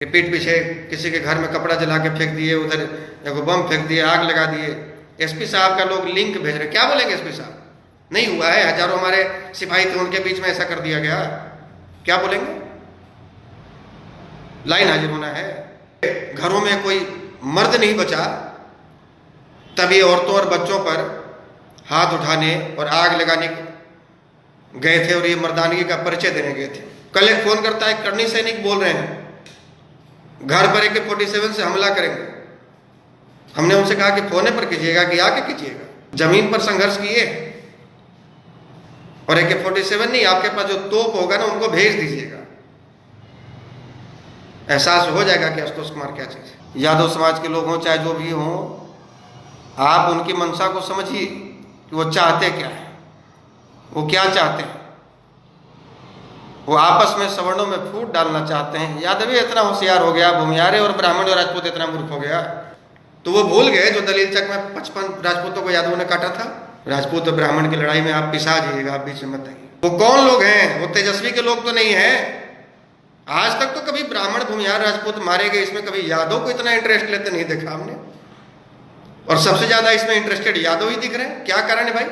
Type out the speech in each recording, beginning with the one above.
पीठ पीछे किसी के घर में कपड़ा जला के फेंक दिए, उधर एगो बम फेंक दिए, आग लगा दिए। एसपी साहब का लोग लिंक भेज रहे, क्या बोलेंगे एसपी साहब? नहीं हुआ है, हजारों हमारे सिपाही थे, उनके बीच में ऐसा कर दिया गया, क्या बोलेंगे? लाइन हाजिर होना है। घरों में कोई मर्द नहीं बचा, तभी औरतों और बच्चों पर हाथ उठाने और आग लगाने गए थे और ये मर्दानगी का परिचय देने गए थे। कल एक फोन करता है, करनी सैनिक बोल रहे हैं घर पर AK-47 से हमला करेंगे। हमने उनसे कहा कि फोने पर कीजिएगा कि आके कीजिएगा, जमीन पर संघर्ष किए और AK-47 नहीं, आपके पास जो तोप होगा ना उनको भेज दीजिएगा, एहसास हो जाएगा कि आशुतोष कुमार क्या चीज है। यादव समाज के लोग हों चाहे जो भी हों, आप उनकी मंशा को समझिए कि वो चाहते क्या है, वो क्या चाहते हैं। वो आपस में सवर्णों में फूट डालना चाहते हैं। यादव इतना होशियार हो गया, भूमिहारे और ब्राह्मण और राजपूत इतना मूर्ख हो गया, तो वो भूल गए जो दलील चक में 55 राजपूतों को यादवों ने काटा था। राजपूत और ब्राह्मण की लड़ाई में आप पिसा जाइएगा, आप बीच में मत आइए। वो कौन लोग हैं? वो तेजस्वी के लोग तो नहीं है। आज तक तो कभी ब्राह्मण भूमिहार राजपूत मारे गए, इसमें कभी यादव को इतना इंटरेस्ट लेते नहीं देखा हमने, और सबसे ज्यादा इसमें इंटरेस्टेड यादव ही दिख रहे हैं। क्या कारण है भाई?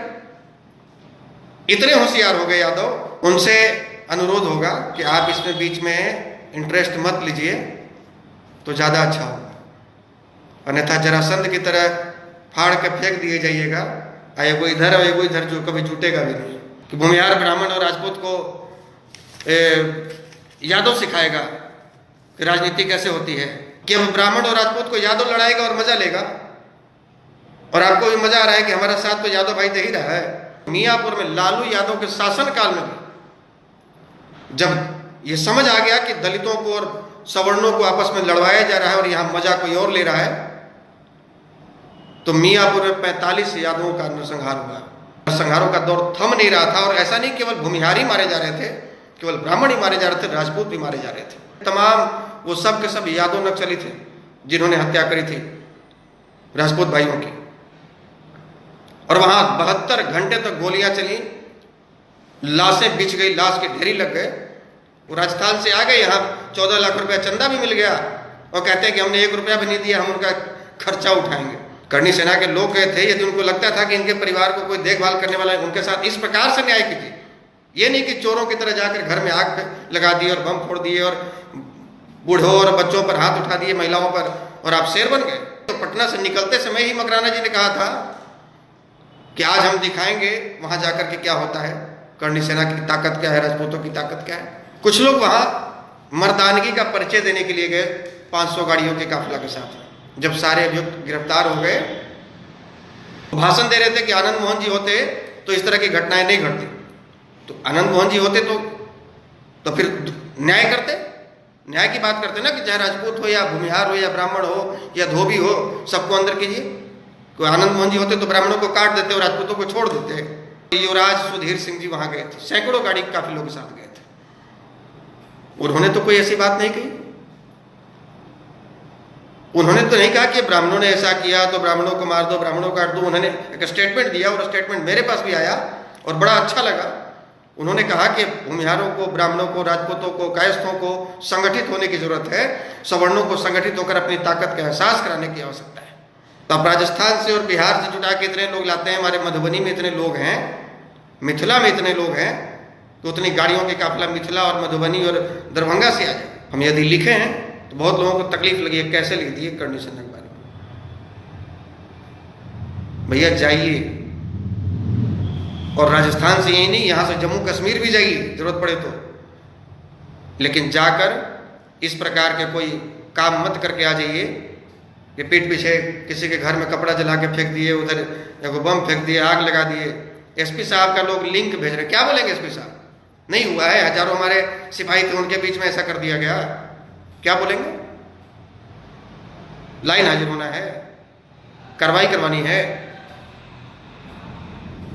इतने होशियार हो गए यादव। उनसे अनुरोध होगा कि आप इसमें बीच में इंटरेस्ट मत लीजिए तो ज्यादा अच्छा होगा, अन्यथा जरासंध की तरह फाड़ के फेंक दिए जाइएगा। एगो इधर और एगो इधर, जो कभी जुटेगा भी नहीं। कि भूमिहार ब्राह्मण और राजपूत को यादव सिखाएगा कि राजनीति कैसे होती है, कि अब ब्राह्मण और राजपूत को यादव लड़ाएगा और मजा लेगा, और आपको भी मजा आ रहा है कि हमारा साथ तो यादव भाई दे ही रहा है। मियाँपुर में लालू यादव के शासन काल में जब ये समझ आ गया कि दलितों को और सवर्णों को आपस में लड़वाया जा रहा है और यहां मजा कोई और ले रहा है, तो मियाँपुर में 45 यादवों का नरसंहार हुआ। नरसंहारों का दौर थम नहीं रहा था, और ऐसा नहीं केवल भूमिहारी मारे जा रहे थे, केवल ब्राह्मण ही मारे जा रहे थे, राजपूत भी मारे जा रहे थे। तमाम वो सब के सब यादव नक्सली थे जिन्होंने हत्या करी थी राजपूत भाइयों की, और वहां 72 घंटे तक गोलियां चली, लाशें बिछ गई, लाश के ढेरी लग गए। वो राजस्थान से आ गए, यहाँ 14 लाख रुपया चंदा भी मिल गया, और कहते हैं कि हमने 1 रुपया भी नहीं दिया, हम उनका खर्चा उठाएंगे। करनी सेना के लोग गए थे, यदि उनको लगता था कि इनके परिवार को कोई देखभाल करने वाला है, उनके साथ इस प्रकार से न्याय कीजिए। ये नहीं कि चोरों की तरह जाकर घर में आग लगा दी और बम फोड़ दिए और बूढ़ों और बच्चों पर हाथ उठा दिए, महिलाओं पर, और आप शेर बन गए। तो पटना से निकलते समय ही मकराना जी ने कहा था कि आज हम दिखाएंगे वहां जाकर के क्या होता है, करनी सेना की ताकत क्या है, राजपूतों की ताकत क्या है। कुछ लोग वहां मर्दानगी का परिचय देने के लिए गए 500 गाड़ियों के काफिला के साथ। जब सारे अभियुक्त गिरफ्तार हो गए, भाषण दे रहे थे कि आनंद मोहन जी होते तो इस तरह की घटनाएं नहीं घटती। तो आनंद मोहन जी होते तो फिर न्याय करते, न्याय की बात करते ना, कि चाहे राजपूत हो या भूमिहार हो या ब्राह्मण हो या धोबी हो, सबको अंदर कीजिए। कोई आनंद मोहन जी होते तो ब्राह्मणों को काट देते और राजपूतों को छोड़ देते। युवराज सुधीर सिंह जी वहां गए थे, सैकड़ों गाड़ी काफिलों के साथ गए थे, उन्होंने तो कोई ऐसी बात नहीं कही। उन्होंने तो नहीं कहा कि ब्राह्मणों ने ऐसा किया तो ब्राह्मणों को मार दो, ब्राह्मणों को काट दो। उन्होंने एक स्टेटमेंट दिया, और स्टेटमेंट मेरे पास भी आया और बड़ा अच्छा लगा। उन्होंने कहा कि भूमिहारों को, ब्राह्मणों को, राजपूतों को, कायस्थों को संगठित होने की जरूरत है, सवर्णों को संगठित होकर अपनी ताकत का एहसास कराने की आवश्यकता है। तो आप राजस्थान से और बिहार से जुटा के इतने लोग लाते हैं, हमारे मधुबनी में इतने लोग हैं, मिथिला में इतने लोग हैं, तो उतनी गाड़ियों के काफिला मिथिला और मधुबनी और दरभंगा से आ जाए। हम यदि लिखे हैं तो बहुत लोगों को तकलीफ लगी है, कैसे लिख दिए करनी सेना के बारे में। भैया जाइए, और राजस्थान से यही नहीं, यहां से जम्मू कश्मीर भी जाइए जरूरत पड़े तो, लेकिन जाकर इस प्रकार के कोई काम मत करके आ जाइए कि पीठ पीछे किसी के घर में कपड़ा जला के फेंक दिए, उधर एगो बम फेंक दिए, आग लगा दिए। एसपी साहब का लोग लिंक भेज रहे, क्या बोलेंगे एसपी साहब? नहीं हुआ है, हजारों हमारे सिपाही थे, उनके बीच में ऐसा कर दिया गया, क्या बोलेंगे? लाइन हाजिर होना है, कार्रवाई करवानी है।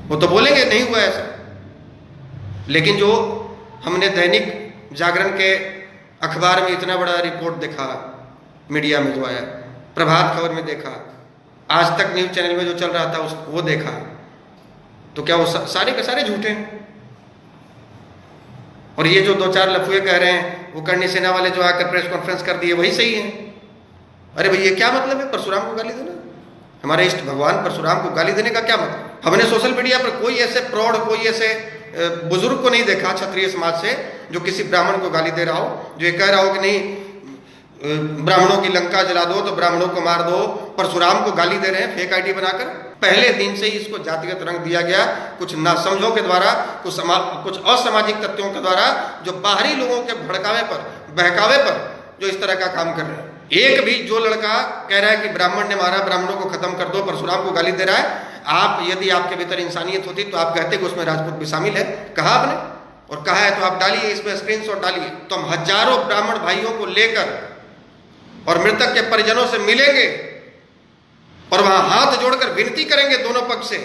वो तो बोलेंगे नहीं हुआ ऐसा, लेकिन जो हमने दैनिक जागरण के अखबार में इतना बड़ा रिपोर्ट देखा, मीडिया में जो आया, प्रभात खबर में देखा, आज तक न्यूज चैनल में जो चल रहा था वो देखा, तो क्या वो सारे के सारे झूठे हैं? और ये जो 2-4 लफुए कह रहे हैं वो करणी सेना वाले जो आकर प्रेस कॉन्फ्रेंस कर दिए वही सही है। अरे भाई ये क्या मतलब है परशुराम को गाली देना? हमारे इष्ट भगवान परशुराम को गाली देने का क्या मतलब? हमने सोशल मीडिया पर कोई ऐसे प्रौढ़, कोई ऐसे बुजुर्ग को नहीं देखा क्षत्रिय समाज से जो किसी ब्राह्मण को गाली दे रहा हो, जो ये कह रहा हो कि नहीं ब्राह्मणों की लंका जला दो तो ब्राह्मणों को मार दो। परशुराम को गाली दे रहे हैं फेक आईडी बनाकर। पहले दिन से ही इसको जातिगत रंग दिया गया, कुछ नासमझों के द्वारा, कुछ असामाजिक तत्वों के द्वारा, जो बाहरी लोगों के भड़कावे पर, बहकावे पर जो इस तरह का काम कर रहे हैं। एक भी जो लड़का कह रहा है कि ब्राह्मण ने मारा, ब्राह्मणों को खत्म कर दो, परशुराम को गाली दे रहा है, आप यदि आपके भीतर इंसानियत होती तो आप कहते कि उसमें राजपूत भी शामिल है। कहा आपने, और कहा है तो आप डालिए, इसमें स्क्रीनशॉट डालिए। तो हम हजारों ब्राह्मण भाइयों को लेकर और मृतक के परिजनों से मिलेंगे और वहां हाथ जोड़कर विनती करेंगे दोनों पक्ष से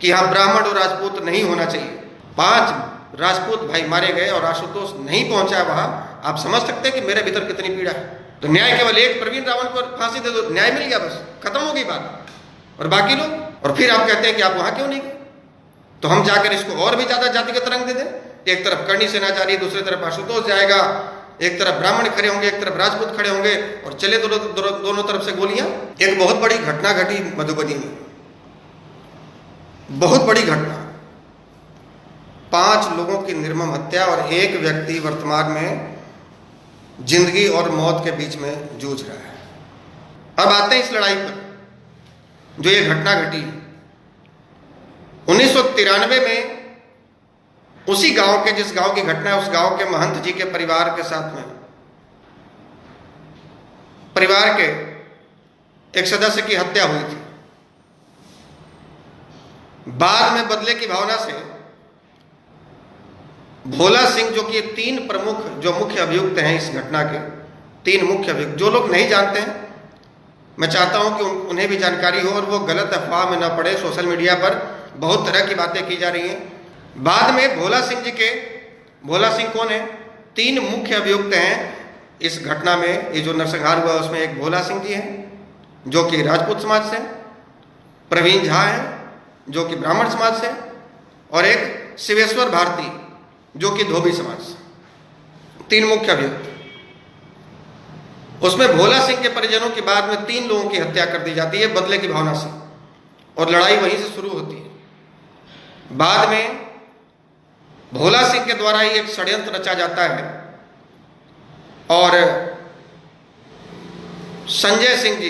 कि यहां ब्राह्मण और राजपूत नहीं होना चाहिए। 5 राजपूत भाई मारे गए और आशुतोष नहीं पहुंचा वहां। आप समझ सकते हैं कि मेरे भीतर कितनी पीड़ा है। तो न्याय केवल एक प्रवीण रावण को फांसी दे दो, न्याय मिल गया, बस खत्म हो गई बात। और बाकी लोग, और फिर आप कहते हैं कि आप वहां क्यों नहीं गए? तो हम जाकर इसको और भी ज्यादा जातिगत रंग दे दें। एक तरफ करणी सेना जा रही है, दूसरी तरफ आशुतोष जाएगा, एक तरफ ब्राह्मण खड़े होंगे, एक तरफ राजपूत खड़े होंगे, और चले दोनों तरफ से गोलियां। एक बहुत बड़ी घटना घटी मधुबनी में, बहुत बड़ी घटना। 5 लोगों की निर्मम हत्या और एक व्यक्ति वर्तमान में जिंदगी और मौत के बीच में जूझ रहा है। अब आते हैं इस लड़ाई पर जो ये घटना घटी 1993 में। उसी गांव के, जिस गांव की घटना है, उस गांव के महंत जी के परिवार के साथ में, परिवार के एक सदस्य की हत्या हुई थी। बाद में बदले की भावना से भोला सिंह, जो कि 3 प्रमुख जो मुख्य अभियुक्त हैं इस घटना के, 3 मुख्य अभियुक्त, जो लोग नहीं जानते हैं मैं चाहता हूं कि उन्हें भी जानकारी हो और वो गलत अफवाह में न पड़े। सोशल मीडिया पर बहुत तरह की बातें की जा रही हैं। बाद में भोला सिंह जी के, भोला सिंह कौन है? 3 मुख्य अभियुक्त हैं इस घटना में। ये जो नरसंहार हुआ उसमें एक भोला सिंह जी हैं जो कि राजपूत समाज से, प्रवीण झा हैं जो कि ब्राह्मण समाज से, और एक शिवेश्वर भारती जो कि धोबी समाज से। 3 मुख्य अभियुक्त। उसमें भोला सिंह के परिजनों की बाद में 3 लोगों की हत्या कर दी जाती है बदले की भावना से, और लड़ाई वहीं से शुरू होती है। बाद में भोला सिंह के द्वारा ही एक षड्यंत्र रचा जाता है और संजय सिंह जी,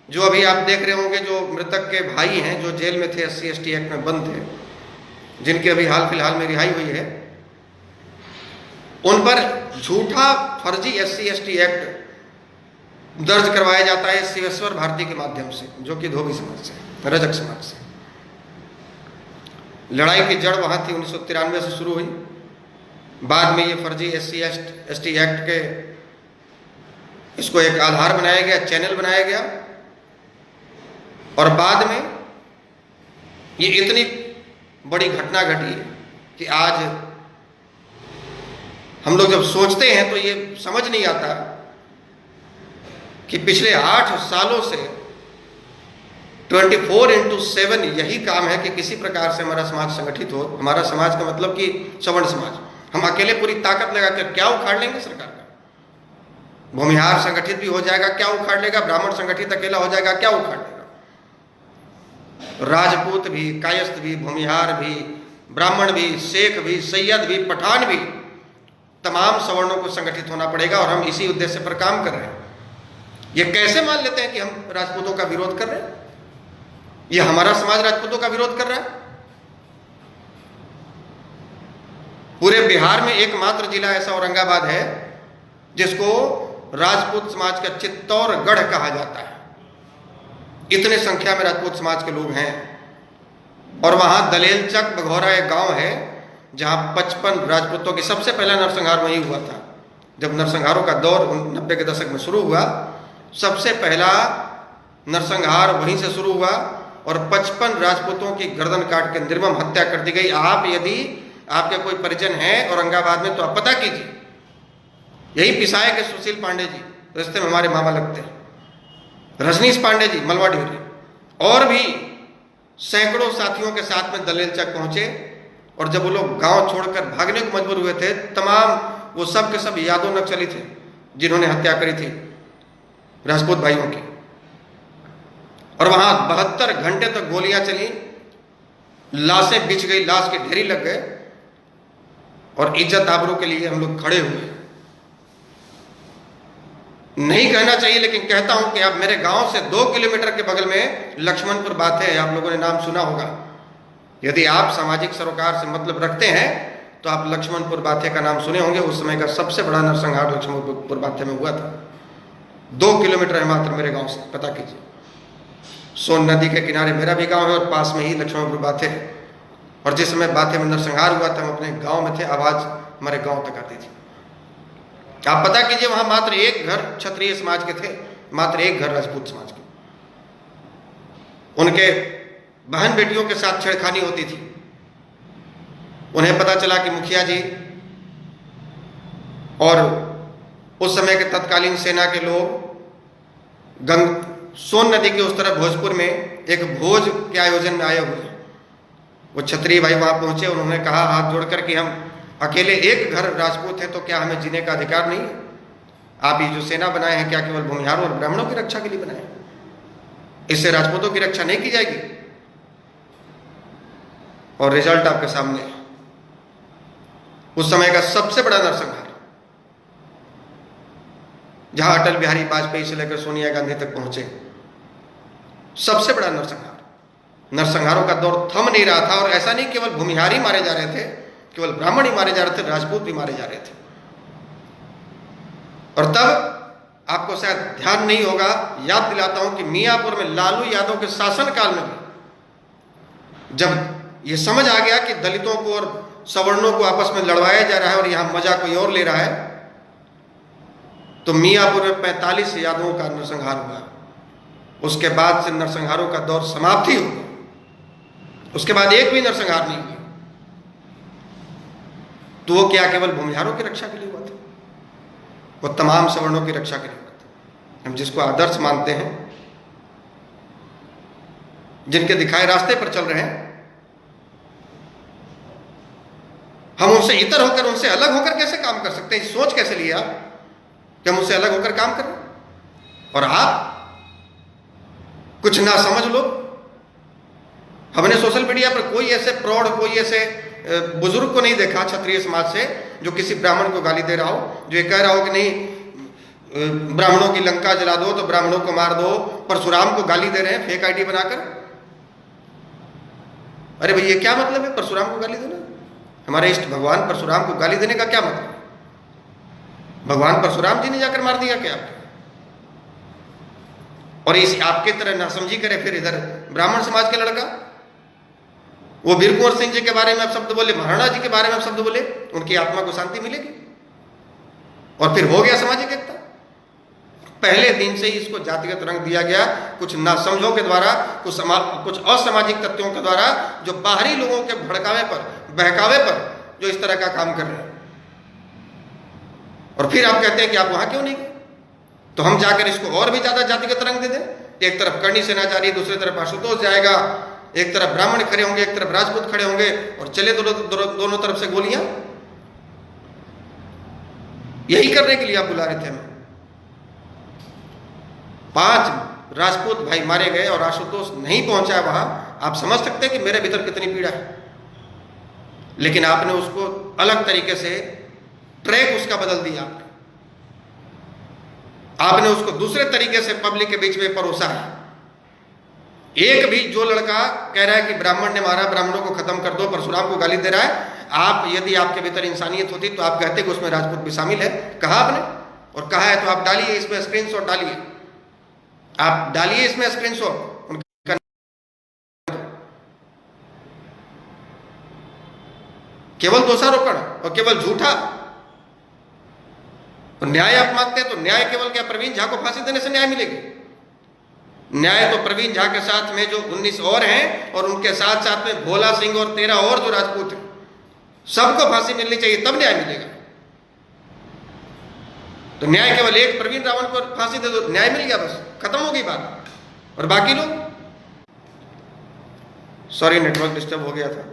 जो अभी आप देख रहे होंगे, जो मृतक के भाई हैं, जो जेल में थे, SC ST एक्ट में बंद थे, जिनकी अभी हाल फिलहाल में रिहाई हुई है, उन पर झूठा फर्जी SC ST एक्ट दर्ज करवाया जाता है शिवेश्वर भारती के माध्यम से, जो कि धोबी समाज से, रजक समाज से। लड़ाई की जड़ वहां थी 1993 से शुरू हुई। बाद में ये फर्जी SC ST एक्ट के, इसको एक आधार बनाया गया, चैनल बनाया गया, और बाद में ये इतनी बड़ी घटना घटी कि आज हम लोग जब सोचते हैं तो ये समझ नहीं आता कि पिछले 8 सालों से 24/7 यही काम है कि किसी प्रकार से हमारा समाज संगठित हो। हमारा समाज का मतलब कि सवर्ण समाज। हम अकेले पूरी ताकत लगाकर क्या उखाड़ लेंगे सरकार का? भूमिहार संगठित भी हो जाएगा, क्या उखाड़ लेगा? ब्राह्मण संगठित अकेला हो जाएगा, क्या उखाड़ लेगा? राजपूत भी, कायस्थ भी, भूमिहार भी, ब्राह्मण भी, शेख भी, सैयद भी, पठान भी, तमाम सवर्णों को संगठित होना पड़ेगा, और हम इसी उद्देश्य पर काम कर रहे हैं। ये कैसे मान लेते हैं कि हम राजपूतों का विरोध कर रहे हैं? ये हमारा समाज राजपूतों का विरोध कर रहा है? पूरे बिहार में एकमात्र जिला ऐसा औरंगाबाद है जिसको राजपूत समाज का चित्तौड़गढ़ कहा जाता है। इतने संख्या में राजपूत समाज के लोग हैं, और वहां दलेलचक बघौरा एक गांव है जहां 55 राजपूतों की सबसे पहला नरसंहार वहीं हुआ था। जब नरसंहारों का दौर 90 के दशक में शुरू हुआ, सबसे पहला नरसंहार वहीं से शुरू हुआ, और 55 राजपूतों की गर्दन काट के निर्मम हत्या कर दी गई। आप यदि आपके कोई परिजन है औरंगाबाद में तो आप पता कीजिए। यही पिसाए के सुशील पांडे जी, रिश्ते में हमारे मामा लगते हैं, रजनीश पांडे जी मलवा ड्यूरी, और भी सैकड़ों साथियों के साथ में दलेलचक पहुंचे, और जब वो लोग गांव छोड़कर भागने को मजबूर हुए थे, तमाम वो सब के सब यादव नक्सली थे जिन्होंने हत्या करी थी राजपूत भाइयों की। और वहां 72 घंटे तक गोलियां चली, लाशें बिछ गई, लाश के ढेरी लग गए, और इज्जत आबरू के लिए हम लोग खड़े हुए। नहीं कहना चाहिए लेकिन कहता हूं कि अब मेरे गांव से 2 किलोमीटर के बगल में लक्ष्मणपुर बात है, आप लोगों ने नाम सुना होगा। यदि आप सामाजिक सरोकार से मतलब रखते हैं तो आप लक्ष्मणपुर बाथे का नाम सुने होंगे। उस समय का सबसे बड़ा नरसंहार लक्ष्मणपुर बाथे में हुआ था। 2 किलोमीटर है मात्र मेरे गांव से, पता कीजिए। सोन नदी के किनारे मेरा भी गांव है और पास में ही लक्ष्मणपुर बाथे है। और जिस समय बाथे में नरसंहार हुआ था हम अपने गांव में थे, आवाज हमारे गांव तक आती थी। आप पता कीजिए वहां मात्र एक घर क्षत्रिय समाज के थे, मात्र एक घर राजपूत समाज के। उनके बहन बेटियों के साथ छेड़खानी होती थी। उन्हें पता चला कि मुखिया जी और उस समय के तत्कालीन सेना के लोग सोन नदी के उस तरफ भोजपुर में एक भोज के आयोजन में आए हुए हैं। वो क्षत्रिय भाई वहां पहुंचे, उन्होंने कहा हाथ जोड़कर कि हम अकेले एक घर राजपूत हैं तो क्या हमें जीने का अधिकार नहीं है? आप ये जो सेना बनाए हैं क्या केवल भूमिहारों और ब्राह्मणों की रक्षा के लिए बनाए हैं? इससे राजपूतों की रक्षा नहीं की जाएगी? और रिजल्ट आपके सामने है। उस समय का सबसे बड़ा नरसंहार, जहां अटल बिहारी वाजपेयी से लेकर सोनिया गांधी तक पहुंचे, सबसे बड़ा नरसंहार। नरसंहारों का दौर थम नहीं रहा था। और ऐसा नहीं केवल भूमिहारी मारे जा रहे थे, केवल ब्राह्मण ही मारे जा रहे थे, राजपूत भी मारे जा रहे थे। और तब आपको शायद ध्यान नहीं होगा, याद दिलाता हूं कि मियाँपुर में लालू यादव के शासनकाल में भी जब ये समझ आ गया कि दलितों को और सवर्णों को आपस में लड़वाया जा रहा है और यहां मजा कोई और ले रहा है, तो मियाँपुर में 45 यादवों का नरसंहार हुआ। उसके बाद से नरसंहारों का दौर समाप्त ही हो गया। उसके बाद एक भी नरसंहार नहीं हुआ। तो वो क्या केवल भूमिहारों की रक्षा के लिए हुआ था? वो तमाम सवर्णों की रक्षा के लिए हुआ था। हम जिसको आदर्श मानते हैं, जिनके दिखाए रास्ते पर चल रहे हैं, हम उनसे इतर होकर, उनसे अलग होकर कैसे काम कर सकते हैं? सोच कैसे लिया कि हम उनसे अलग होकर काम करें? और आप कुछ ना समझ लो। हमने सोशल मीडिया पर कोई ऐसे प्रौढ़, कोई ऐसे बुजुर्ग को नहीं देखा क्षत्रिय समाज से जो किसी ब्राह्मण को गाली दे रहा हो, जो ये कह रहा हो कि नहीं ब्राह्मणों की लंका जला दो तो ब्राह्मणों को मार दो, परशुराम को गाली दे रहे हैं फेक आईडी बनाकर। अरे भाई ये क्या मतलब है परशुराम को गाली देना? हमारे इष्ट भगवान परशुराम को गाली देने का क्या मतलब? भगवान परशुराम जी ने जाकर मार दिया क्या आपको? और इस आपके तरह नासमझी करे फिर इधर ब्राह्मण समाज के लड़का, वो वीर कुंवर सिंह जी के बारे में आप शब्द बोले, महाराणा जी के बारे में आप शब्द बोले, उनकी आत्मा को शांति मिलेगी? और फिर हो गया सामाजिक एकता। पहले दिन से ही इसको जातिगत रंग दिया गया, कुछ नासमझों के द्वारा, कुछ असामाजिक तत्वों के द्वारा, जो बाहरी लोगों के भड़कावे पर, बहकावे पर जो इस तरह का काम कर रहे हैं। और फिर आप कहते हैं कि आप वहां क्यों नहीं गए? तो हम जाकर इसको और भी ज्यादा जातिगत रंग दे दें। एक तरफ करणी सेना जा रही है, दूसरी तरफ आशुतोष जाएगा, एक तरफ ब्राह्मण खड़े होंगे, एक तरफ राजपूत खड़े होंगे, और चले दोनों तरफ से गोलियां। यही करने के लिए आप बुला रहे थे हमें। 5 राजपूत भाई मारे गए और आशुतोष नहीं पहुंचा वहां। आप समझ सकते हैं कि मेरे भीतर कितनी पीड़ा है। लेकिन आपने उसको अलग तरीके से ट्रैक उसका बदल दिया। आपने उसको दूसरे तरीके से पब्लिक के बीच में परोसा है। एक भी जो लड़का कह रहा है कि ब्राह्मण ने मारा, ब्राह्मणों को खत्म कर दो, परशुराम को गाली दे रहा है, आप यदि आपके भीतर इंसानियत होती तो आप कहते कि उसमें राजपूत भी शामिल है। कहा आपने, और कहा है तो आप डालिए, इसमें स्क्रीनशॉट डालिए, आप डालिए इसमें स्क्रीनशॉट। केवल दोषारोपण और केवल झूठा। और न्याय आप मांगते हैं तो न्याय केवल क्या प्रवीण झा को फांसी देने से न्याय मिलेगी? न्याय तो प्रवीण झा के साथ में जो 19 और हैं, और उनके साथ साथ में भोला सिंह और 13 और जो राजपूत हैं, सबको फांसी मिलनी चाहिए, तब न्याय मिलेगा। तो न्याय केवल एक प्रवीण रावण को फांसी दे दो, न्याय मिल गया, बस खत्म हो गई बात। और बाकी लोग, सॉरी नेटवर्क डिस्टर्ब हो गया था।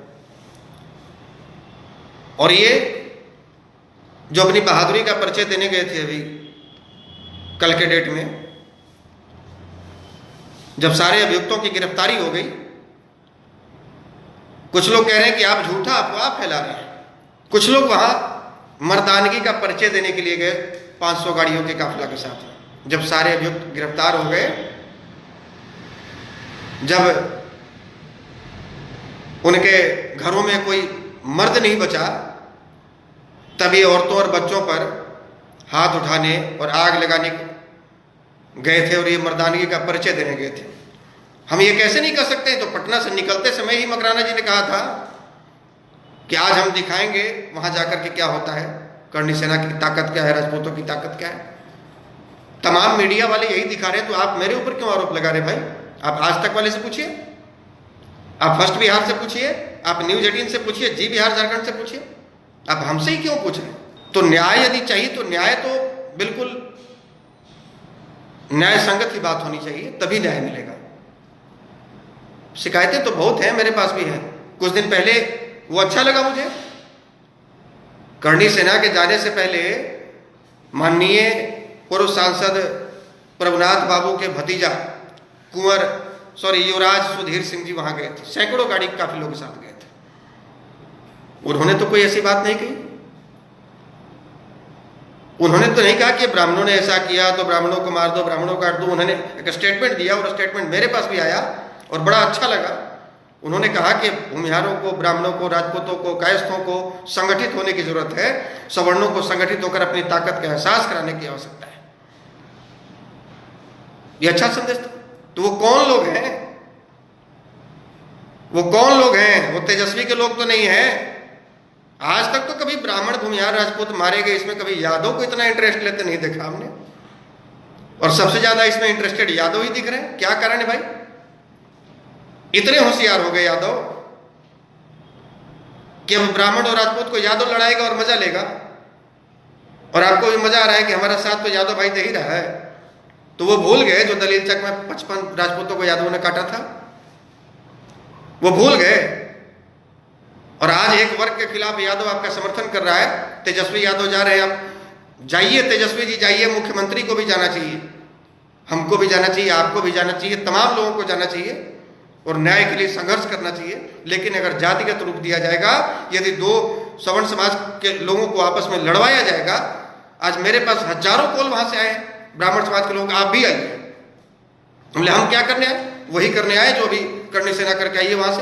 और ये जो अपनी बहादुरी का परिचय देने गए थे अभी कल के डेट में, जब सारे अभियुक्तों की गिरफ्तारी हो गई, कुछ लोग कह रहे हैं कि आप झूठा अफवाह फैला रहे हैं। कुछ लोग वहां मर्दानगी का परिचय देने के लिए गए 500 गाड़ियों के काफिला के साथ। जब सारे अभियुक्त गिरफ्तार हो गए, जब उनके घरों में कोई मर्द नहीं बचा, तभी औरतों और बच्चों पर हाथ उठाने और आग लगाने गए थे और ये मर्दानगी का परिचय देने गए थे। हम ये कैसे नहीं कर सकते? तो पटना से निकलते समय ही मकराना जी ने कहा था कि आज हम दिखाएंगे वहां जाकर के क्या होता है, करणी सेना की ताकत क्या है, राजपूतों की ताकत क्या है। तमाम मीडिया वाले यही दिखा रहे हैं, तो आप मेरे ऊपर क्यों आरोप लगा रहे भाई? आप आज तक वाले से पूछिए, आप फर्स्ट बिहार से पूछिए, आप न्यूज 18 से पूछिए, जी बिहार झारखंड से पूछिए, आप हमसे ही क्यों पूछ रहे हैं? तो न्याय यदि चाहिए तो न्याय तो बिल्कुल न्याय संगत की बात होनी चाहिए, तभी न्याय मिलेगा। शिकायतें तो बहुत हैं, मेरे पास भी हैं। कुछ दिन पहले वो अच्छा लगा मुझे, करणी सेना के जाने से पहले माननीय पूर्व सांसद प्रभुनाथ बाबू के भतीजा युवराज सुधीर सिंह जी वहां गए थे, सैकड़ों गाड़ी काफिलों के साथ गए थे। उन्होंने तो कोई ऐसी बात नहीं कही। उन्होंने तो नहीं कहा कि ब्राह्मणों ने ऐसा किया तो ब्राह्मणों को मार दो, ब्राह्मणों को काट दो। उन्होंने एक स्टेटमेंट दिया और स्टेटमेंट मेरे पास भी आया और बड़ा अच्छा लगा। उन्होंने कहा कि भूमिहारों को, ब्राह्मणों को, राजपूतों को, कायस्थों को संगठित होने की जरूरत है, सवर्णों को संगठित होकर अपनी ताकत का एहसास कराने की आवश्यकता है। ये अच्छा संदेश था। तो वो कौन लोग हैं? वो कौन लोग हैं? वो तेजस्वी के लोग तो नहीं हैं। आज तक तो कभी ब्राह्मण, भूमिहार, राजपूत मारे गए, इसमें कभी यादव को इतना इंटरेस्ट लेते नहीं देखा हमने। और सबसे ज्यादा इसमें इंटरेस्टेड यादव ही दिख रहे हैं। क्या कारण है भाई? इतने होशियार हो गए यादव कि अब ब्राह्मण और राजपूत को यादव लड़ाएगा और मजा लेगा। और आपको भी मजा आ रहा है कि हमारा साथ तो यादव भाई दे ही रहा है। तो वो भूल गए जो दलील चक में 55 राजपूतों को यादवों ने काटा था, वो भूल गए। और आज एक वर्ग के खिलाफ यादव आपका समर्थन कर रहा है। तेजस्वी यादव जा रहे हैं, आप जाइए, तेजस्वी जी जाइए, मुख्यमंत्री को भी जाना चाहिए, हमको भी जाना चाहिए, आपको भी जाना चाहिए, तमाम लोगों को जाना चाहिए और न्याय के लिए संघर्ष करना चाहिए। लेकिन अगर जातिगत रूप दिया जाएगा, यदि दो सवर्ण समाज के लोगों को आपस में लड़वाया जाएगा, आज मेरे पास हजारों कॉल वहां से आए ब्राह्मण समाज के लोग, आप भी आइए। हमने हम क्या करने आए? वही करने आए जो अभी करणी सेना करके आइए, वहां से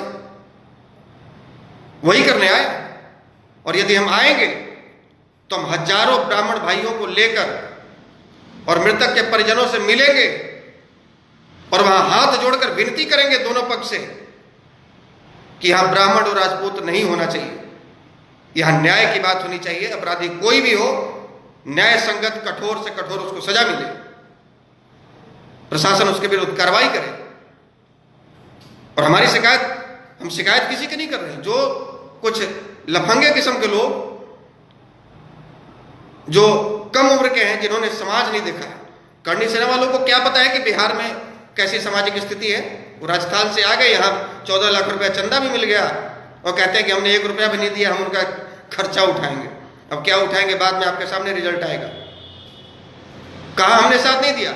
वही करने आए। और यदि हम आएंगे तो हम हजारों ब्राह्मण भाइयों को लेकर और मृतक के परिजनों से मिलेंगे और वहां हाथ जोड़कर विनती करेंगे दोनों पक्ष से कि यहां ब्राह्मण और राजपूत नहीं होना चाहिए, यहां न्याय की बात होनी चाहिए। अपराधी कोई भी हो, न्याय संगत कठोर से कठोर उसको सजा मिले, प्रशासन उसके विरुद्ध कार्रवाई करे। और हमारी शिकायत, हम शिकायत किसी की नहीं कर रहे हैं। जो कुछ लफंगे किस्म के लोग जो कम उम्र के हैं, जिन्होंने समाज नहीं देखा है, करणी सेना वालों को क्या पता है कि बिहार में कैसी सामाजिक स्थिति है। वो राजस्थान से आ गए, यहाँ 14 लाख रुपया चंदा भी मिल गया और कहते हैं कि हमने 1 रुपया भी नहीं दिया, हम उनका खर्चा उठाएंगे। अब क्या उठाएंगे, बाद में आपके सामने रिजल्ट आएगा। कहा हमने साथ नहीं दिया।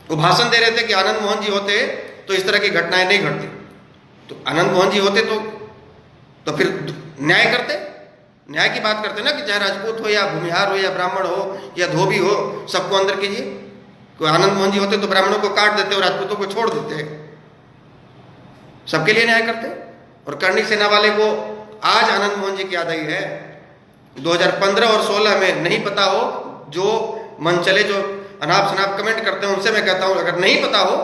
वो भाषण दे रहे थे कि आनंद मोहन जी होते तो इस तरह की घटनाएं नहीं घटती। तो आनंद मोहन जी होते तो फिर न्याय करते, न्याय की बात करते ना, कि चाहे राजपूत हो या भूमिहार हो या ब्राह्मण हो या धोबी हो, सबको अंदर कीजिए। कोई आनंद मोहन जी होते तो ब्राह्मणों को काट देते और राजपूतों को छोड़ देते, सबके लिए न्याय करते। और करणी सेना वाले को आज आनंद मोहन जी की याद आई है। 2015 और 16 में नहीं पता हो, जो मन चले, जो अनाप शनाप कमेंट करते हैं, उनसे मैं कहता हूं अगर नहीं पता हो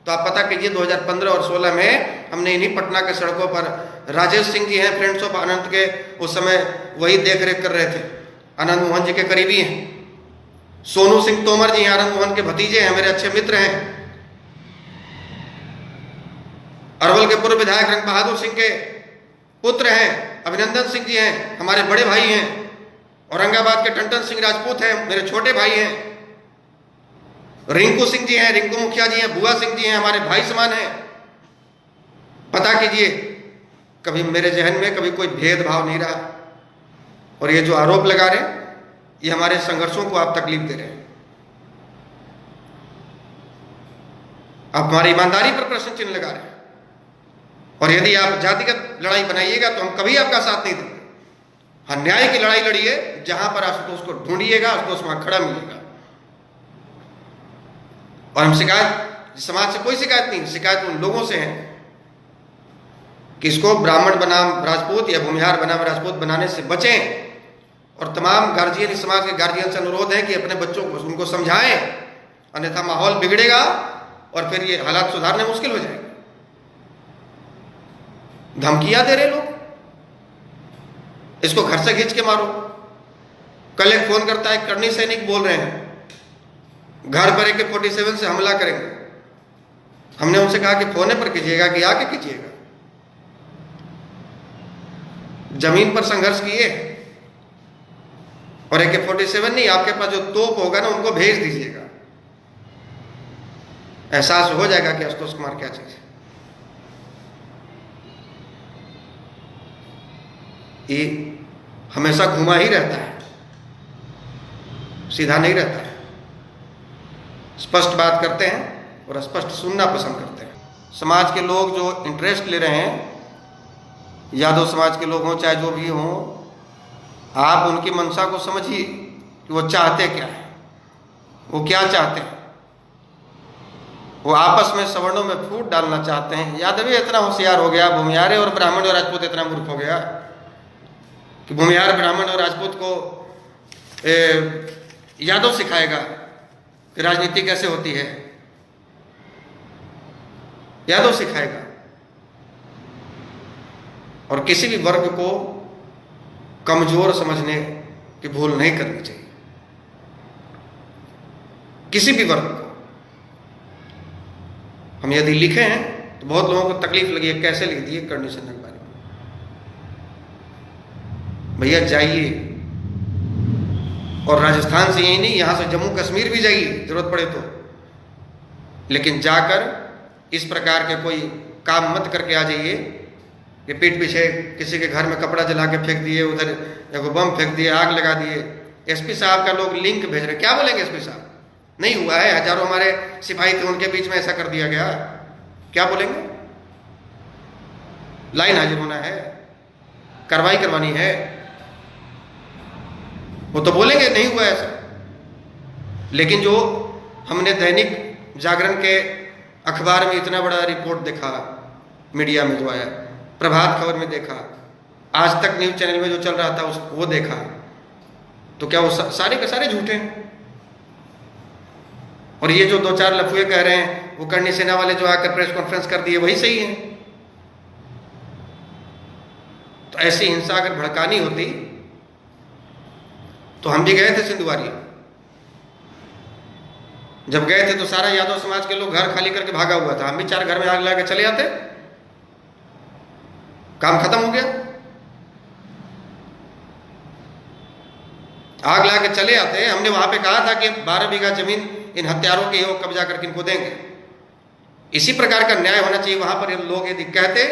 तो आप पता कीजिए। 2015 और 16 में हमने इन्हीं पटना के सड़कों पर, राजेश सिंह जी हैं फ्रेंड्स ऑफ आनंद के, उस समय वही देख रेख कर रहे थे, आनंद मोहन जी के करीबी हैं। सोनू सिंह तोमर जी हैं, आनंद मोहन के भतीजे हैं, मेरे अच्छे मित्र हैं। अरवल के पूर्व विधायक रंग बहादुर सिंह के पुत्र हैं, अभिनंदन सिंह जी हैं, हमारे बड़े भाई हैं। औरंगाबाद के टंटन सिंह राजपूत हैं, मेरे छोटे भाई हैं। रिंकू सिंह जी हैं, रिंकू मुखिया जी हैं, बुआ सिंह जी हैं, हमारे भाई समान हैं। पता कीजिए, कभी मेरे जहन में कभी कोई भेदभाव नहीं रहा। और ये जो आरोप लगा रहे हैं, ये हमारे संघर्षों को आप तकलीफ दे रहे हैं। आप हमारी ईमानदारी पर प्रश्न चिन्ह लगा रहे हैं, और यदि आप जातिगत लड़ाई बनाइएगा तो हम कभी आपका साथ नहीं देंगे। हाँ, न्याय की लड़ाई लड़िए, जहां पर आशुतोष को ढूंढिएगा, आशुतोष वहां खड़ा मिलेगा। और हम शिकायत, समाज से कोई शिकायत नहीं, शिकायत उन लोगों से है कि इसको ब्राह्मण बनाम राजपूत या भूमिहार बनाम राजपूत बनाने से बचें। और तमाम गार्जियन, समाज के गार्जियन से अनुरोध है कि अपने बच्चों को उनको समझाएं, अन्यथा माहौल बिगड़ेगा और फिर ये हालात सुधारने मुश्किल हो जाएंगे। धमकियां दे रहे लोग, इसको घर से खींच के मारो। कल एक फोन करता है, करनी सैनिक बोल रहे हैं घर पर AK-47 से हमला करेंगे। हमने उनसे कहा कि फोने पर कीजिएगा कि आके कीजिएगा। जमीन पर संघर्ष किए, और AK-47 नहीं, आपके पास जो तोप होगा ना, उनको भेज दीजिएगा। एहसास हो जाएगा कि आशुतोष कुमार क्या चीज है। ये हमेशा घुमा ही रहता है, सीधा नहीं रहता है। स्पष्ट बात करते हैं और स्पष्ट सुनना पसंद करते हैं। समाज के लोग जो इंटरेस्ट ले रहे हैं, यादव समाज के लोग हों चाहे जो भी हों, आप उनकी मंशा को समझिए कि वो चाहते क्या है, वो क्या चाहते हैं। वो आपस में सवर्णों में फूट डालना चाहते हैं। यादव इतना होशियार हो गया, भूमिहार और ब्राह्मण और राजपूत इतना मूर्ख हो गया कि भूमिहार ब्राह्मण और राजपूत को यादव सिखाएगा कि राजनीति कैसे होती है। यादव सिखाएगा। और किसी भी वर्ग को कमजोर समझने की भूल नहीं करनी चाहिए, किसी भी वर्ग को। हम यदि लिखे हैं तो बहुत लोगों को तकलीफ लगी है, कैसे लिख दिए करनी से के बारे में। भैया जाइए, और राजस्थान से यही नहीं, यहां से जम्मू कश्मीर भी जाइए जरूरत पड़े तो, लेकिन जाकर इस प्रकार के कोई काम मत करके आ जाइए कि पीठ पीछे किसी के घर में कपड़ा जला के फेंक दिए, उधर एगो बम फेंक दिए, आग लगा दिए। एसपी साहब का लोग लिंक भेज रहे, क्या बोलेंगे एसपी साहब? नहीं हुआ है, हजारों हमारे सिपाही थे, उनके बीच में ऐसा कर दिया गया, क्या बोलेंगे? लाइन हाजिर होना है, कार्रवाई करवानी है, वो तो बोलेंगे नहीं हुआ ऐसा। लेकिन जो हमने दैनिक जागरण के अखबार में इतना बड़ा रिपोर्ट देखा, मीडिया में जो आया, प्रभात खबर में देखा, आज तक न्यूज चैनल में जो चल रहा था वो देखा, तो क्या वो सारे के सारे झूठे हैं? और ये जो 2-4 लफुए कह रहे हैं, वो करनी सेना वाले जो आकर प्रेस कॉन्फ्रेंस कर दिए, वही सही है। तो ऐसी हिंसा अगर भड़कानी होती तो हम भी गए थे सिंधुवारी। जब गए थे तो सारा यादव समाज के लोग घर खाली करके भागा हुआ था, हम भी 4 घर में आग लगा के चले आते, काम खत्म हो गया। आग लगा के चले आते। हमने वहां पे कहा था कि 12 बीघा जमीन इन हत्यारों के वो कब्जा करके इनको देंगे। इसी प्रकार का न्याय होना चाहिए वहां पर। लोग यदि कहते,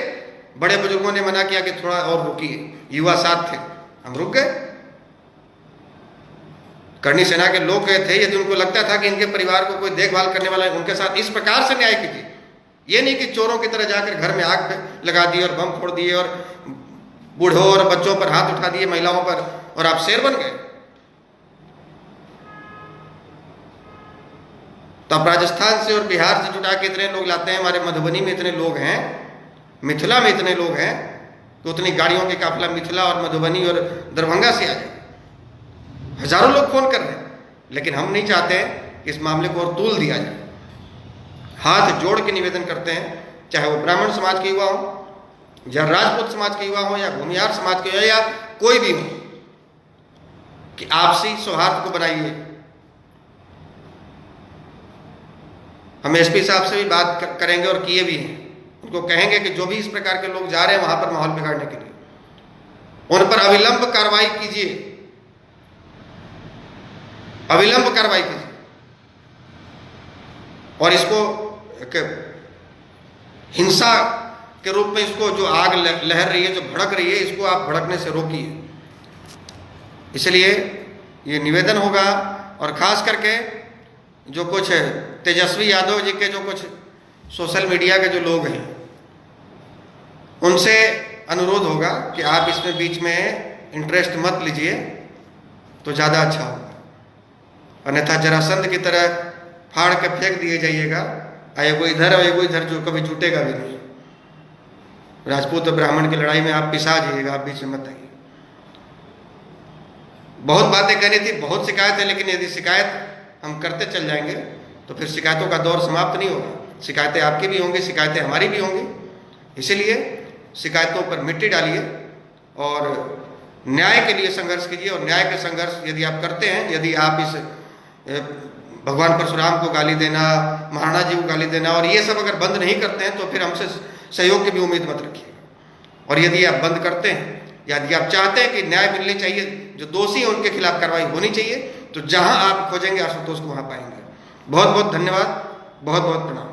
बड़े बुजुर्गों ने मना किया कि थोड़ा और रुकिए, युवा साथ थे, हम रुक गए। करनी सेना के लोग गए थे, यदि उनको लगता था कि इनके परिवार को कोई देखभाल करने वाला है, उनके साथ इस प्रकार से न्याय कीजिए। ये नहीं कि चोरों की तरह जाकर घर में आग लगा दी और बम फोड़ दिए और बूढ़ों और बच्चों पर हाथ उठा दिए, महिलाओं पर, और आप शेर बन गए। तो आप राजस्थान से और बिहार से जुटा के इतने लोग लाते हैं, हमारे मधुबनी में इतने लोग हैं, मिथिला में इतने लोग हैं, तो उतनी गाड़ियों के काफिला मिथिला और मधुबनी और दरभंगा से आ जाए। हजारों लोग फोन कर रहे हैं, लेकिन हम नहीं चाहते हैं कि इस मामले को और तूल दिया जाए। हाथ जोड़ के निवेदन करते हैं, चाहे वो ब्राह्मण समाज के युवा हो या राजपूत समाज के युवा हो या भूमिहार समाज के या कोई भी हो, कि आपसी सौहार्द को बनाइए। हम एसपी साहब से भी बात करेंगे और किए भी हैं। उनको कहेंगे कि जो भी इस प्रकार के लोग जा रहे हैं वहां पर माहौल बिगाड़ने के लिए, उन पर अविलंब कार्रवाई कीजिए, अविलंब कार्रवाई कीजिए। और इसको हिंसा के रूप में, इसको जो आग लहर रही है, जो भड़क रही है, इसको आप भड़कने से रोकिए। इसलिए ये निवेदन होगा, और ख़ास करके जो कुछ तेजस्वी यादव जी के जो कुछ सोशल मीडिया के जो लोग हैं, उनसे अनुरोध होगा कि आप इसमें बीच में इंटरेस्ट मत लीजिए तो ज़्यादा अच्छा होगा, अन्यथा जरासंध की तरह फाड़ के फेंक दिए जाइएगा, एगो इधर और एगो इधर, जो कभी जुटेगा भी नहीं। राजपूत और ब्राह्मण की लड़ाई में आप पिसा जाइएगा, आप बीच में मत आइए। बहुत बातें करनी थी, बहुत शिकायत है, लेकिन यदि शिकायत हम करते चल जाएंगे तो फिर शिकायतों का दौर समाप्त नहीं होगा। शिकायतें आपकी भी होंगी, शिकायतें हमारी भी होंगी। इसीलिए शिकायतों पर मिट्टी डालिए और न्याय के लिए संघर्ष कीजिए। और न्याय के संघर्ष यदि आप करते हैं, यदि आप इस भगवान परशुराम को गाली देना, महाराणा जी को गाली देना और ये सब अगर बंद नहीं करते हैं, तो फिर हमसे सहयोग की भी उम्मीद मत रखिएगा। और यदि आप बंद करते हैं, यदि आप चाहते हैं कि न्याय मिलनी चाहिए, जो दोषी हैं उनके खिलाफ कार्रवाई होनी चाहिए, तो जहां आप खोजेंगे आशुतोष को वहां पाएंगे। बहुत बहुत धन्यवाद, बहुत बहुत प्रणाम।